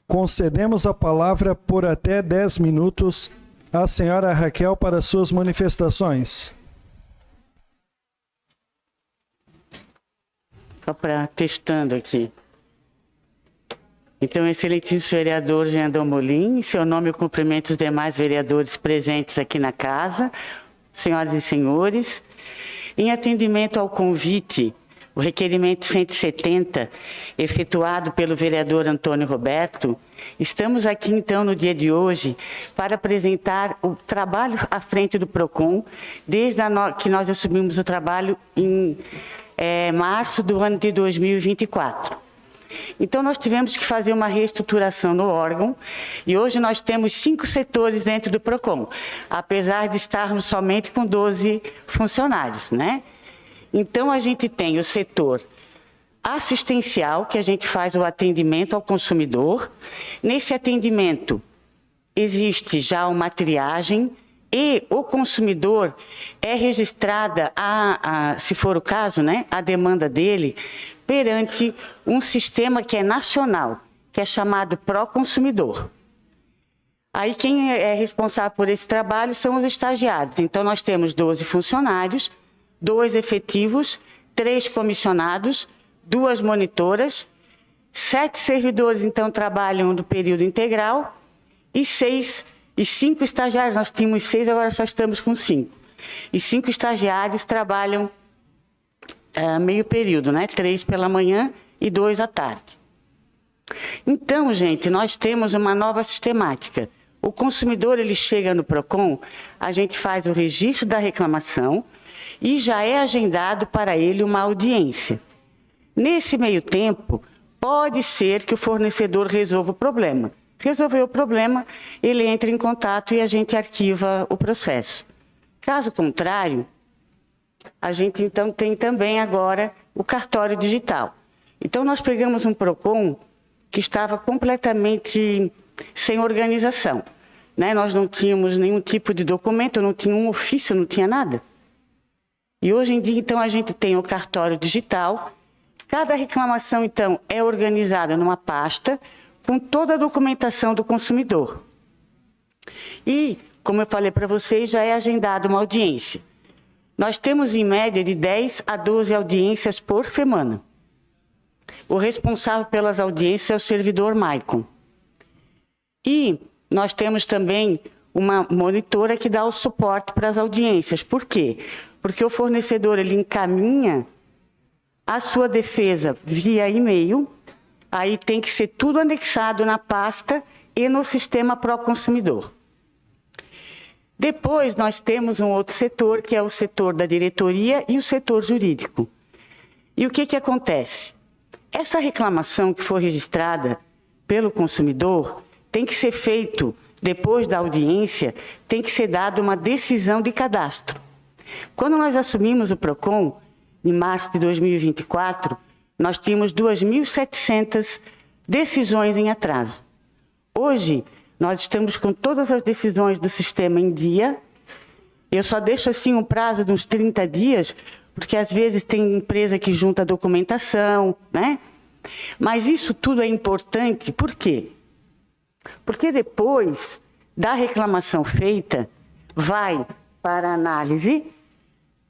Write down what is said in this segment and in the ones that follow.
Concedemos a palavra por até 10 minutos à senhora Raquel para suas manifestações. Só para testando aqui. Então, excelentíssimo vereador Jean Dalmolin, em seu nome eu cumprimento os demais vereadores presentes aqui na casa, senhoras e senhores. Em atendimento ao convite, o requerimento 170, efetuado pelo vereador Antônio Roberto, estamos aqui então no dia de hoje para apresentar o trabalho à frente do PROCON, desde que nós assumimos o trabalho em março do ano de 2024. Então, nós tivemos que fazer uma reestruturação no órgão e hoje nós temos 5 setores dentro do PROCON, apesar de estarmos somente com 12 funcionários, né? Então, a gente tem o setor assistencial, que a gente faz o atendimento ao consumidor. Nesse atendimento, existe já uma triagem e o consumidor é registrada, se for o caso, né, a demanda dele perante um sistema que é nacional, que é chamado Proconsumidor. Aí quem é responsável por esse trabalho são os estagiários. Então nós temos 12 funcionários, 2 efetivos, 3 comissionados, 2 monitoras, 7 servidores então trabalham do período integral e 5 estagiários. Nós tínhamos 6, agora só estamos com 5. E 5 estagiários trabalham meio período, né? 3 pela manhã e 2 à tarde. Então, gente, nós temos uma nova sistemática. O consumidor, ele chega no PROCON, a gente faz o registro da reclamação e já é agendado para ele uma audiência. Nesse meio tempo, pode ser que o fornecedor resolva o problema. Resolveu o problema, ele entra em contato e a gente arquiva o processo. Caso contrário, a gente então tem também agora o cartório digital. Então nós pegamos um PROCON que estava completamente sem organização, né? Nós não tínhamos nenhum tipo de documento, não tinha um ofício, não tinha nada. E hoje em dia então a gente tem o cartório digital. Cada reclamação então é organizada numa pasta com toda a documentação do consumidor. E, como eu falei para vocês, já é agendada uma audiência. Nós temos, em média, de 10 a 12 audiências por semana. O responsável pelas audiências é o servidor Maicon. E nós temos também uma monitora que dá o suporte para as audiências. Por quê? Porque o fornecedor ele encaminha a sua defesa via e-mail, aí tem que ser tudo anexado na pasta e no sistema Proconsumidor. Depois, nós temos um outro setor, que é o setor da diretoria e o setor jurídico. E o que acontece? Essa reclamação que for registrada pelo consumidor tem que ser feito, depois da audiência, tem que ser dada uma decisão de cadastro. Quando nós assumimos o PROCON, em março de 2024, nós tínhamos 2.700 decisões em atraso. Hoje, nós estamos com todas as decisões do sistema em dia. Eu só deixo assim um prazo de uns 30 dias, porque às vezes tem empresa que junta documentação, né? Mas isso tudo é importante, por quê? Porque depois da reclamação feita, vai para análise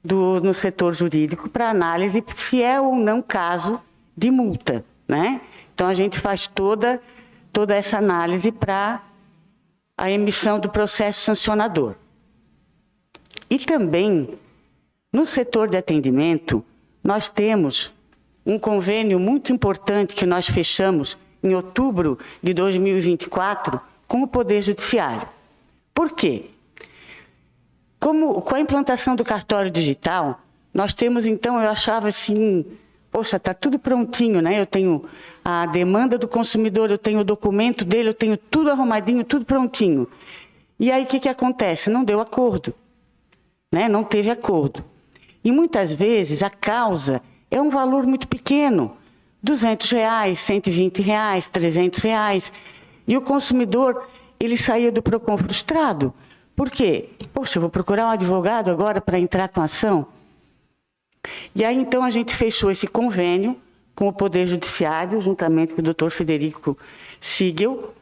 no setor jurídico, para análise se é ou não caso de multa, né? Então a gente faz toda essa análise para a emissão do processo sancionador. E também, no setor de atendimento, nós temos um convênio muito importante que nós fechamos em outubro de 2024 com o Poder Judiciário. Por quê? Com a implantação do cartório digital, nós temos então, eu achava assim, poxa, está tudo prontinho, né? Eu tenho a demanda do consumidor, eu tenho o documento dele, eu tenho tudo arrumadinho, tudo prontinho. E aí o que acontece? Não deu acordo, né? Não teve acordo. E muitas vezes a causa é um valor muito pequeno, R$200, R$120, R$300. E o consumidor, ele saía do PROCON frustrado. Por quê? Poxa, eu vou procurar um advogado agora para entrar com a ação? E aí, então, a gente fechou esse convênio com o Poder Judiciário, juntamente com o Dr. Frederico Sigel.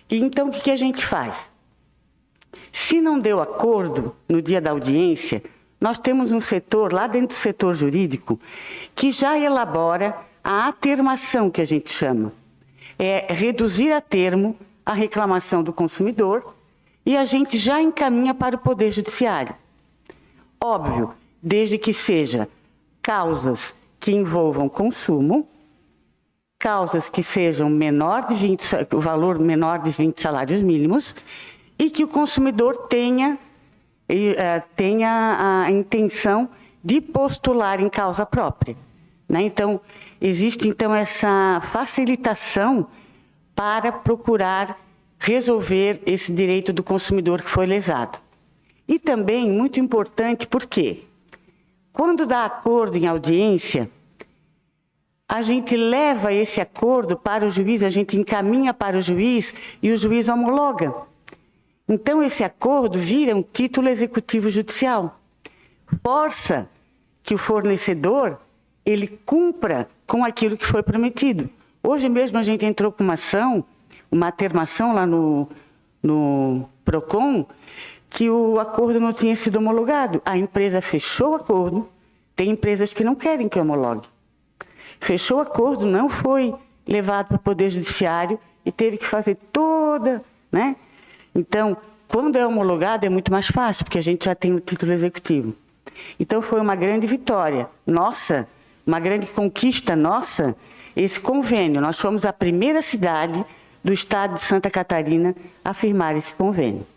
E então, o que a gente faz? Se não deu acordo no dia da audiência, nós temos um setor, lá dentro do setor jurídico, que já elabora a atermação, que a gente chama. É reduzir a termo a reclamação do consumidor e a gente já encaminha para o Poder Judiciário. Óbvio, desde que seja causas que envolvam consumo, causas que sejam o valor menor de 20 salários mínimos e que o consumidor tenha a intenção de postular em causa própria. Né? Então, existe essa facilitação para procurar resolver esse direito do consumidor que foi lesado. E também, muito importante, porque quando dá acordo em audiência, a gente leva esse acordo para o juiz, a gente encaminha para o juiz e o juiz homologa. Então, esse acordo vira um título executivo judicial. Força que o fornecedor ele cumpra com aquilo que foi prometido. Hoje mesmo a gente entrou com uma atermação lá no PROCON, que o acordo não tinha sido homologado. A empresa fechou o acordo, tem empresas que não querem que homologue. Fechou o acordo, não foi levado para o Poder Judiciário e teve que fazer toda, né? Então, quando é homologado é muito mais fácil, porque a gente já tem o título executivo. Então, foi uma grande vitória nossa, uma grande conquista nossa, esse convênio. Nós fomos a primeira cidade do estado de Santa Catarina a firmar esse convênio.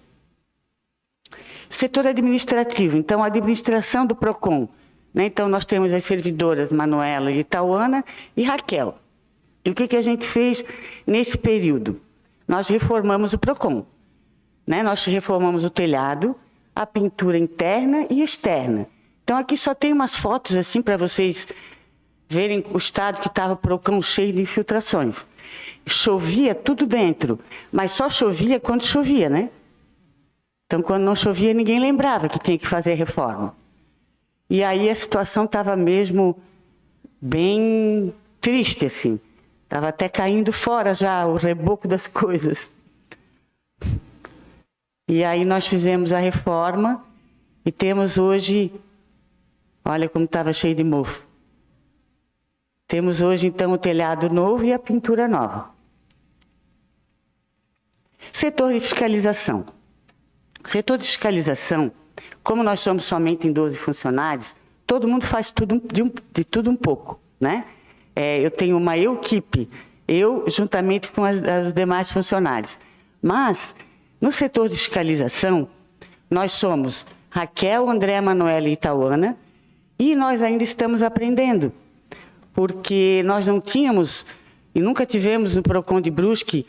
Setor administrativo, então, a administração do PROCON. Né? Então, nós temos as servidoras Manuela e Itauana e Raquel. E o que a gente fez nesse período? Nós reformamos o PROCON. Né? Nós reformamos o telhado, a pintura interna e externa. Então, aqui só tem umas fotos assim para vocês verem o estado que estava o PROCON cheio de infiltrações. Chovia tudo dentro, mas só chovia quando chovia, né? Então, quando não chovia, ninguém lembrava que tinha que fazer reforma. E aí a situação estava mesmo bem triste, assim. Estava até caindo fora já o reboco das coisas. E aí nós fizemos a reforma e temos hoje, olha como estava cheio de mofo. Temos hoje, então, o telhado novo e a pintura nova. Setor de fiscalização. Setor de fiscalização, como nós somos somente em 12 funcionários, todo mundo faz de tudo um pouco, né? Eu tenho uma equipe, juntamente com os demais funcionários. Mas, no setor de fiscalização, nós somos Raquel, André, Manuela e Itauana, e nós ainda estamos aprendendo, porque nós não tínhamos, e nunca tivemos no PROCON de Brusque,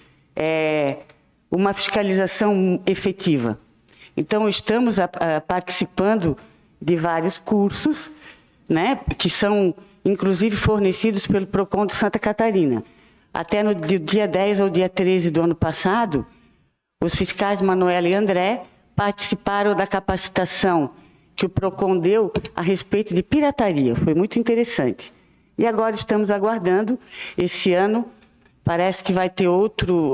uma fiscalização efetiva. Então, estamos participando de vários cursos, né, que são, inclusive, fornecidos pelo PROCON de Santa Catarina. Até no dia 10 ao dia 13 do ano passado, os fiscais Manuela e André participaram da capacitação que o PROCON deu a respeito de pirataria. Foi muito interessante. E agora estamos aguardando, esse ano, parece que vai ter outro,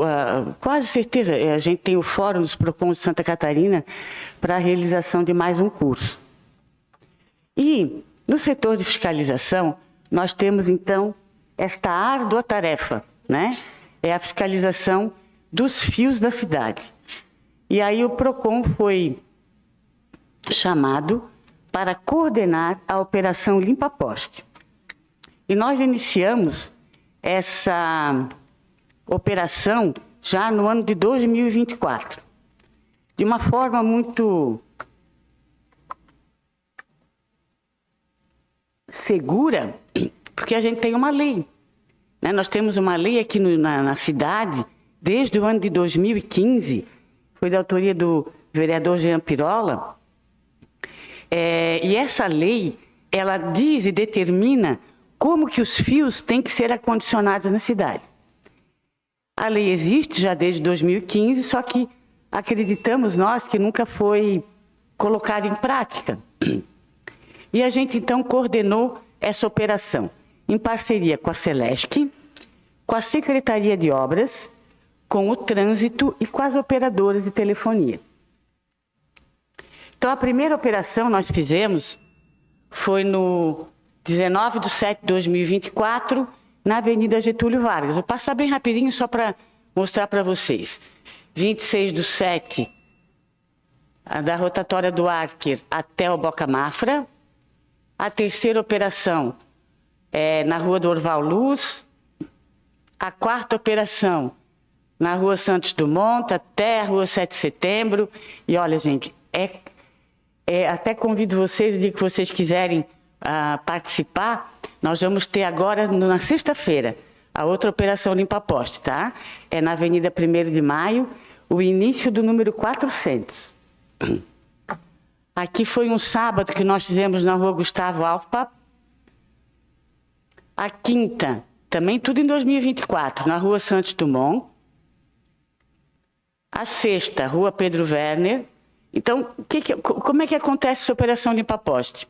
quase certeza, a gente tem o Fórum dos PROCONs de Santa Catarina para a realização de mais um curso. E, no setor de fiscalização, nós temos, então, esta árdua tarefa, né? É a fiscalização dos fios da cidade. E aí o PROCON foi chamado para coordenar a Operação Limpa Poste. E nós iniciamos essa operação já no ano de 2024, de uma forma muito segura, porque a gente tem uma lei. Né? Nós temos uma lei aqui na cidade, desde o ano de 2015, foi da autoria do vereador Jean Pirola, e essa lei, ela diz e determina como que os fios têm que ser acondicionados na cidade. A lei existe já desde 2015, só que acreditamos nós que nunca foi colocada em prática. E a gente, então, coordenou essa operação. em parceria com a Celesc, com a Secretaria de Obras, com o Trânsito e com as operadoras de telefonia. Então, a primeira operação nós fizemos foi no 19/7/2024, na Avenida Getúlio Vargas. Vou passar bem rapidinho só para mostrar para vocês. 26/7, da rotatória do Arquer até o Boca Mafra. A terceira operação é na Rua do Orval Luz. A quarta operação na Rua Santos Dumont até a Rua 7 de Setembro. E olha, gente, até convido vocês, o dia que vocês quiserem participar, nós vamos ter agora, na sexta-feira, a outra operação Limpa Poste, tá? É na Avenida 1º de Maio, o início do número 400. Aqui foi um sábado que nós fizemos na Rua Gustavo Alfa. A quinta, também tudo em 2024, na Rua Santos Dumont. A sexta, Rua Pedro Werner. Então, como é que acontece essa operação Limpa Poste?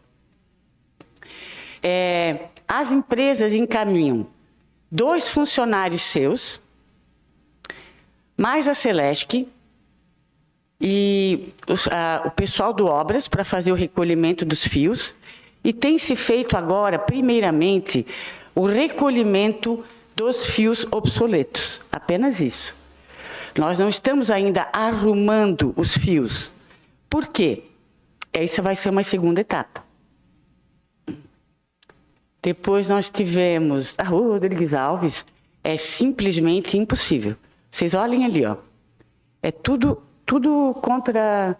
As empresas encaminham 2 funcionários seus, mais a Celesc e o pessoal do Obras para fazer o recolhimento dos fios. E tem se feito agora, primeiramente, o recolhimento dos fios obsoletos. Apenas isso. Nós não estamos ainda arrumando os fios. Por quê? Essa vai ser uma segunda etapa. Depois nós tivemos a Rua Rodrigues Alves. É simplesmente impossível. Vocês olhem ali, ó. É tudo contra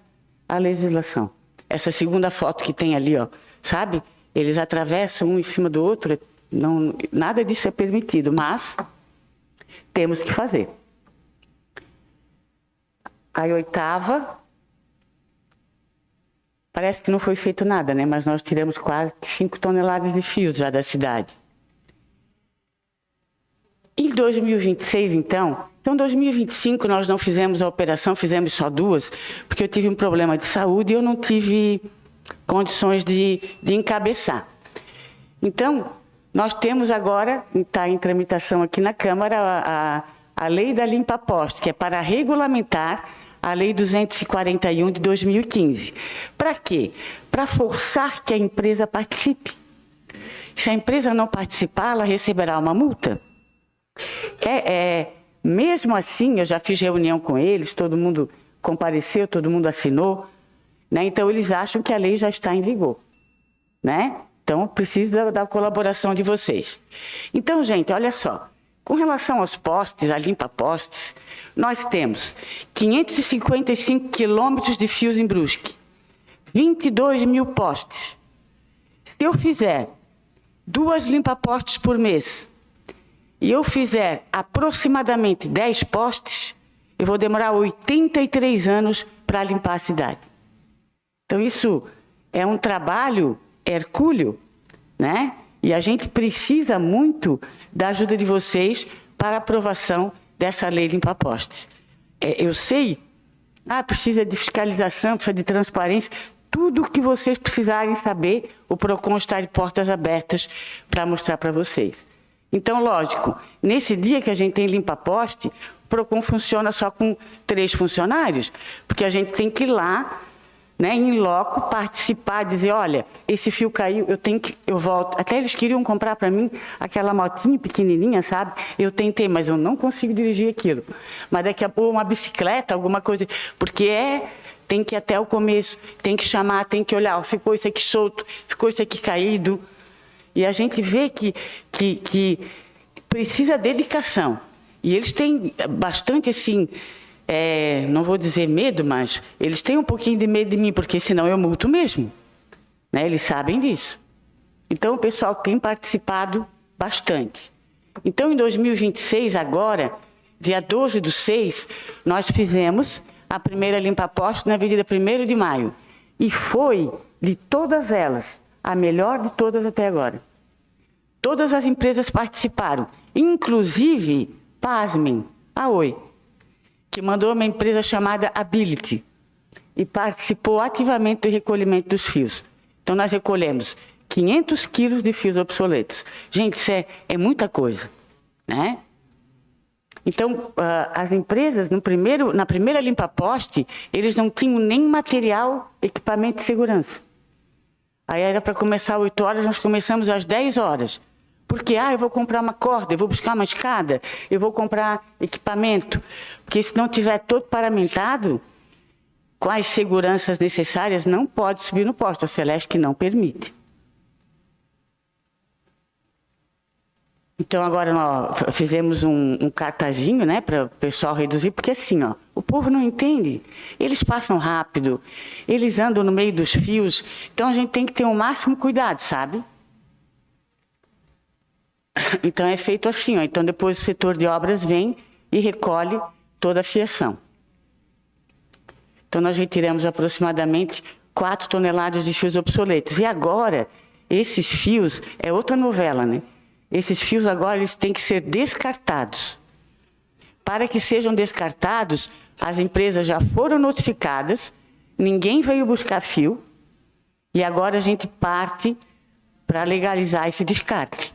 a legislação. Essa segunda foto que tem ali, ó, sabe? Eles atravessam um em cima do outro. Não, nada disso é permitido, mas temos que fazer. A oitava, parece que não foi feito nada, né? Mas nós tiramos quase 5 toneladas de fios já da cidade. Em 2026, então, 2025 nós não fizemos a operação, fizemos só 2, porque eu tive um problema de saúde e eu não tive condições de encabeçar. Então, nós temos agora, está em tramitação aqui na Câmara, a Lei da Limpa Poste, que é para regulamentar a Lei 241 de 2015. Para quê? Para forçar que a empresa participe. Se a empresa não participar, ela receberá uma multa. Mesmo assim, eu já fiz reunião com eles, todo mundo compareceu, todo mundo assinou, né? Então, eles acham que a lei já está em vigor, né? Então, preciso da colaboração de vocês. Então, gente, olha só. Com relação aos postes, a Limpa Postes, nós temos 555 quilômetros de fios em Brusque, 22 mil postes. Se eu fizer 2 Limpa Postes por mês e eu fizer aproximadamente 10 postes, eu vou demorar 83 anos para limpar a cidade. Então, isso é um trabalho hercúleo, né? E a gente precisa muito da ajuda de vocês para a aprovação dessa lei Limpa Postes. Eu sei, precisa de fiscalização, precisa de transparência, tudo o que vocês precisarem saber, o PROCON está de portas abertas para mostrar para vocês. Então, lógico, nesse dia que a gente tem Limpa Poste, o PROCON funciona só com 3 funcionários, porque a gente tem que ir lá, né, em loco, participar, dizer, olha, esse fio caiu, eu volto. Até eles queriam comprar para mim aquela motinha pequenininha, sabe? Eu tentei, mas eu não consigo dirigir aquilo. Mas daqui a pouco uma bicicleta, alguma coisa, porque tem que ir até o começo, tem que chamar, tem que olhar, ficou isso aqui solto, ficou isso aqui caído. E a gente vê que precisa dedicação. E eles têm bastante, assim, não vou dizer medo, mas eles têm um pouquinho de medo de mim, porque senão eu multo mesmo. Né? Eles sabem disso. Então, o pessoal tem participado bastante. Então, em 2026, agora, dia 12/6, nós fizemos a primeira Limpa Poste na Avenida 1º de Maio. E foi, de todas elas, a melhor de todas até agora. Todas as empresas participaram, inclusive, pasmem, a Oi, que mandou uma empresa chamada Ability e participou ativamente do recolhimento dos fios. Então, nós recolhemos 500 quilos de fios obsoletos. Gente, isso é muita coisa, né? Então, as empresas, na primeira limpa-poste, eles não tinham nem material, equipamento de segurança. Aí era para começar às 8 horas, nós começamos às 10 horas. Porque, eu vou comprar uma corda, eu vou buscar uma escada, eu vou comprar equipamento. Porque se não tiver todo paramentado, com as seguranças necessárias, não pode subir no poste. A Celesc não permite. Então, agora nós fizemos um cartazinho, né, para o pessoal reduzir, porque assim, o povo não entende. Eles passam rápido, eles andam no meio dos fios, então a gente tem que ter o máximo cuidado, sabe? Então, é feito assim, então depois o setor de obras vem e recolhe toda a fiação. Então, nós retiramos aproximadamente 4 toneladas de fios obsoletos. E agora, esses fios, é outra novela, né? Esses fios agora eles têm que ser descartados. Para que sejam descartados, as empresas já foram notificadas, ninguém veio buscar fio, e agora a gente parte para legalizar esse descarte.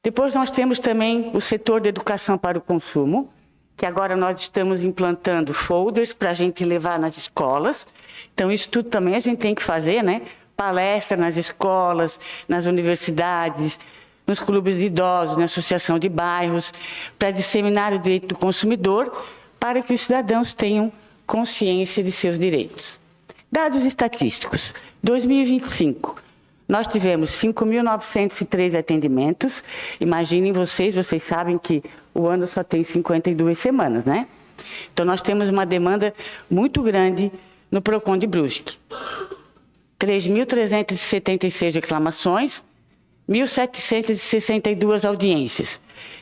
Depois nós temos também o setor de educação para o consumo, que agora nós estamos implantando folders para a gente levar nas escolas. Então, isso tudo também a gente tem que fazer, né? Palestra nas escolas, nas universidades, nos clubes de idosos, na associação de bairros, para disseminar o direito do consumidor, para que os cidadãos tenham consciência de seus direitos. Dados estatísticos. 2025, nós tivemos 5.903 atendimentos. Imaginem vocês sabem que o ano só tem 52 semanas, né? Então, nós temos uma demanda muito grande no PROCON de Brusque. 3.376 reclamações, 1.762 audiências.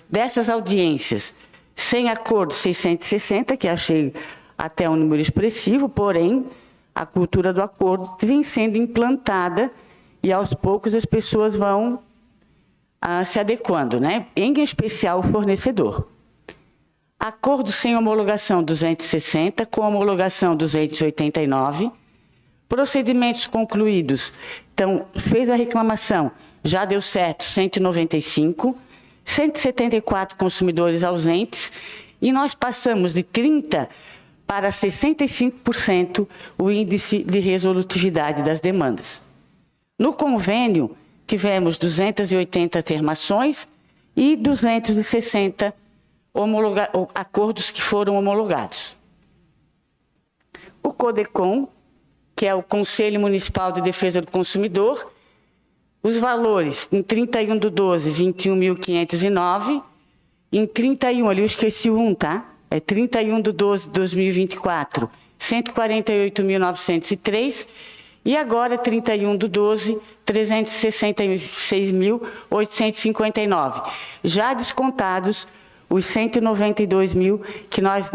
Dessas audiências, sem acordo, 660, que achei até um número expressivo, porém, a cultura do acordo vem sendo implantada e, aos poucos, as pessoas vão se adequando, né? Em especial o fornecedor. Acordo sem homologação, 260, com homologação, 289. Procedimentos concluídos. Então, fez a reclamação, já deu certo, 195. 174 consumidores ausentes. E nós passamos de 30% para 65% o índice de resolutividade das demandas. No convênio, tivemos 280 termações e 260 acordos que foram homologados. O CODECON, que é o Conselho Municipal de Defesa do Consumidor, os valores, em 31/12, 21.509, em 31, ali eu esqueci o 1, tá? É 31/12, 2024, 148.903, e agora 31/12, 366.859. Já descontados os 110 mil, que nós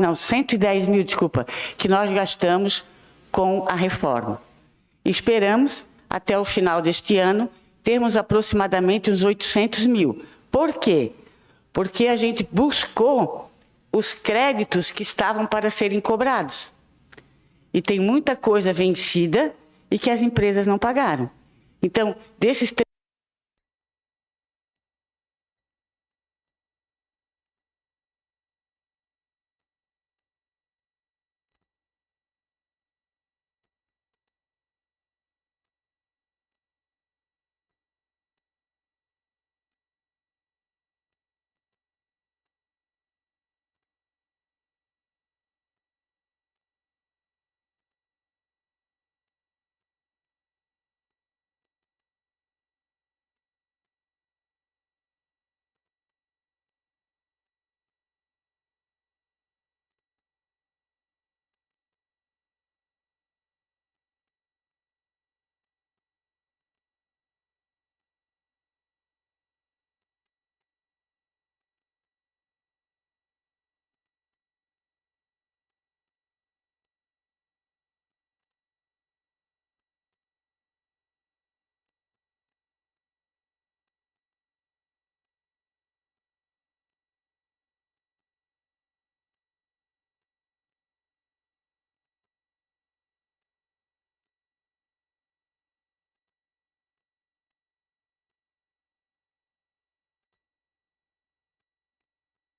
gastamos com a reforma. Esperamos, até o final deste ano, termos aproximadamente uns 800 mil. Por quê? Porque a gente buscou os créditos que estavam para serem cobrados. E tem muita coisa vencida e que as empresas não pagaram. Então, desses